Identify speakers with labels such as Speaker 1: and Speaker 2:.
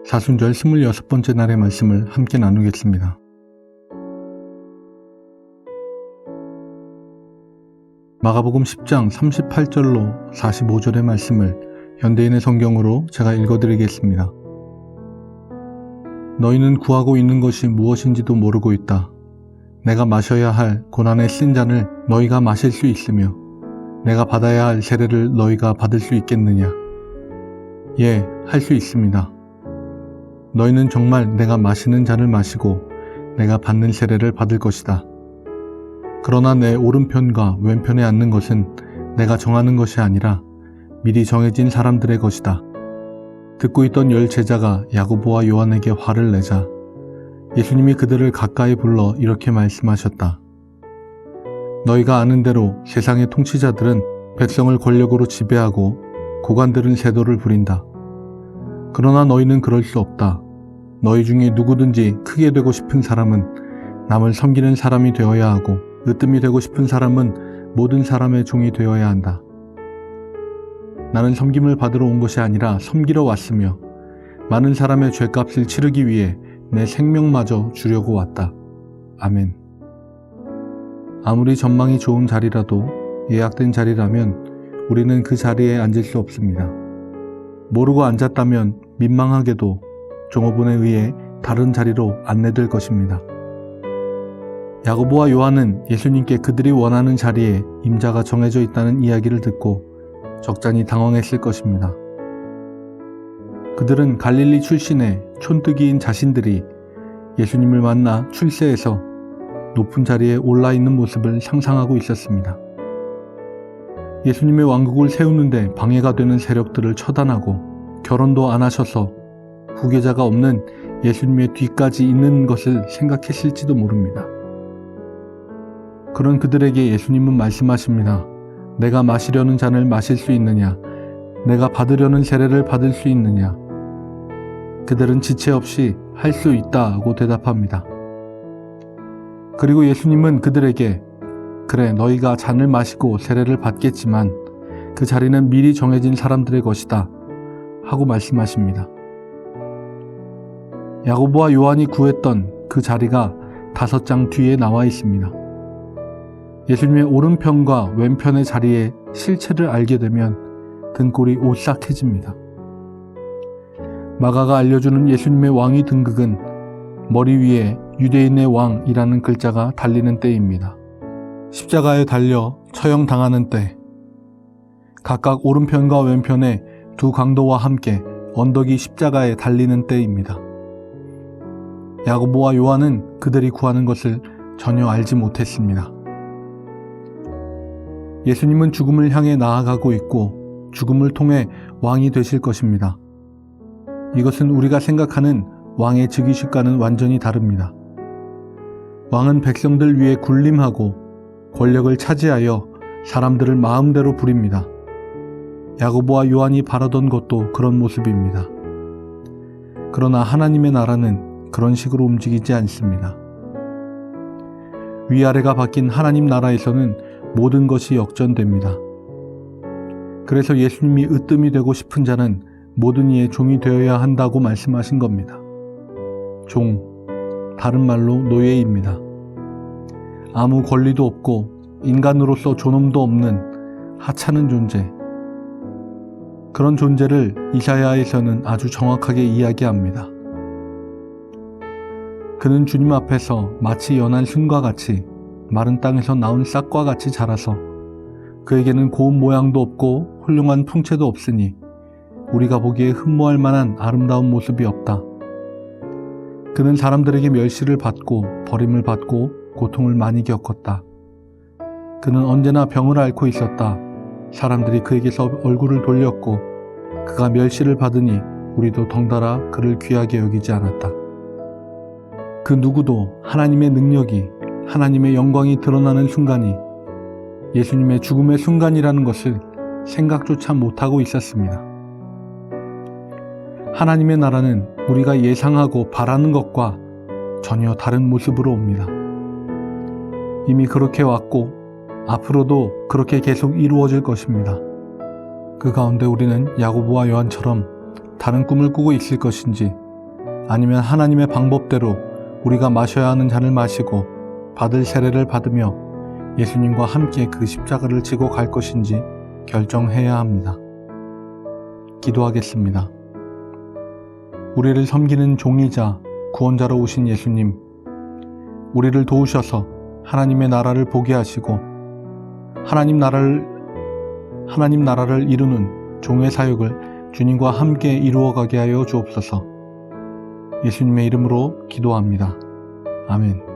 Speaker 1: 사순절 26번째 날의 말씀을 함께 나누겠습니다. 마가복음 10장 38절로 45절의 말씀을 현대인의 성경으로 제가 읽어드리겠습니다. 너희는 구하고 있는 것이 무엇인지도 모르고 있다. 내가 마셔야 할 고난의 쓴 잔을 너희가 마실 수 있으며 내가 받아야 할 세례를 너희가 받을 수 있겠느냐? 예, 할 수 있습니다. 너희는 정말 내가 마시는 잔을 마시고 내가 받는 세례를 받을 것이다. 그러나 내 오른편과 왼편에 앉는 것은 내가 정하는 것이 아니라 미리 정해진 사람들의 것이다. 듣고 있던 10 제자가 야고보와 요한에게 화를 내자 예수님이 그들을 가까이 불러 이렇게 말씀하셨다. 너희가 아는 대로 세상의 통치자들은 백성을 권력으로 지배하고 고관들은 세도를 부린다. 그러나 너희는 그럴 수 없다. 너희 중에 누구든지 크게 되고 싶은 사람은 남을 섬기는 사람이 되어야 하고 으뜸이 되고 싶은 사람은 모든 사람의 종이 되어야 한다. 나는 섬김을 받으러 온 것이 아니라 섬기러 왔으며 많은 사람의 죄값을 치르기 위해 내 생명마저 주려고 왔다. 아멘. 아무리 전망이 좋은 자리라도 예약된 자리라면 우리는 그 자리에 앉을 수 없습니다. 모르고 앉았다면 민망하게도 종업원에 의해 다른 자리로 안내될 것입니다. 야고보와 요한은 예수님께 그들이 원하는 자리에 임자가 정해져 있다는 이야기를 듣고 적잖이 당황했을 것입니다. 그들은 갈릴리 출신의 촌뜨기인 자신들이 예수님을 만나 출세해서 높은 자리에 올라 있는 모습을 상상하고 있었습니다. 예수님의 왕국을 세우는데 방해가 되는 세력들을 처단하고 결혼도 안 하셔서 후계자가 없는 예수님의 뒤까지 있는 것을 생각했을지도 모릅니다. 그런 그들에게 예수님은 말씀하십니다. 내가 마시려는 잔을 마실 수 있느냐? 내가 받으려는 세례를 받을 수 있느냐? 그들은 지체 없이 할 수 있다고 대답합니다. 그리고 예수님은 그들에게 그래, 너희가 잔을 마시고 세례를 받겠지만 그 자리는 미리 정해진 사람들의 것이다 하고 말씀하십니다. 야고보와 요한이 구했던 그 자리가 5장 뒤에 나와 있습니다. 예수님의 오른편과 왼편의 자리의 실체를 알게 되면 등골이 오싹해집니다. 마가가 알려주는 예수님의 왕위 등극은 머리 위에 유대인의 왕이라는 글자가 달리는 때입니다. 십자가에 달려 처형당하는 때, 각각 오른편과 왼편에 두 강도와 함께 언덕이 십자가에 달리는 때입니다. 야고보와 요한은 그들이 구하는 것을 전혀 알지 못했습니다. 예수님은 죽음을 향해 나아가고 있고 죽음을 통해 왕이 되실 것입니다. 이것은 우리가 생각하는 왕의 즉위식과는 완전히 다릅니다. 왕은 백성들 위에 군림하고 권력을 차지하여 사람들을 마음대로 부립니다. 야고보와 요한이 바라던 것도 그런 모습입니다. 그러나 하나님의 나라는 그런 식으로 움직이지 않습니다. 위아래가 바뀐 하나님 나라에서는 모든 것이 역전됩니다. 그래서 예수님이 으뜸이 되고 싶은 자는 모든 이의 종이 되어야 한다고 말씀하신 겁니다. 종, 다른 말로 노예입니다. 아무 권리도 없고 인간으로서 존엄도 없는 하찮은 존재. 그런 존재를 이사야에서는 아주 정확하게 이야기합니다. 그는 주님 앞에서 마치 연한 순과 같이 마른 땅에서 나온 싹과 같이 자라서 그에게는 고운 모양도 없고 훌륭한 풍채도 없으니 우리가 보기에 흠모할 만한 아름다운 모습이 없다. 그는 사람들에게 멸시를 받고 버림을 받고 고통을 많이 겪었다. 그는 언제나 병을 앓고 있었다. 사람들이 그에게서 얼굴을 돌렸고 그가 멸시를 받으니 우리도 덩달아 그를 귀하게 여기지 않았다. 그 누구도 하나님의 능력이, 하나님의 영광이 드러나는 순간이 예수님의 죽음의 순간이라는 것을 생각조차 못하고 있었습니다. 하나님의 나라는 우리가 예상하고 바라는 것과 전혀 다른 모습으로 옵니다. 이미 그렇게 왔고 앞으로도 그렇게 계속 이루어질 것입니다. 그 가운데 우리는 야고보와 요한처럼 다른 꿈을 꾸고 있을 것인지 아니면 하나님의 방법대로 우리가 마셔야 하는 잔을 마시고 받을 세례를 받으며 예수님과 함께 그 십자가를 지고 갈 것인지 결정해야 합니다. 기도하겠습니다. 우리를 섬기는 종이자 구원자로 오신 예수님, 우리를 도우셔서 하나님의 나라를 보게 하시고 하나님 나라를 이루는 종의 사역을 주님과 함께 이루어가게 하여 주옵소서. 예수님의 이름으로 기도합니다. 아멘.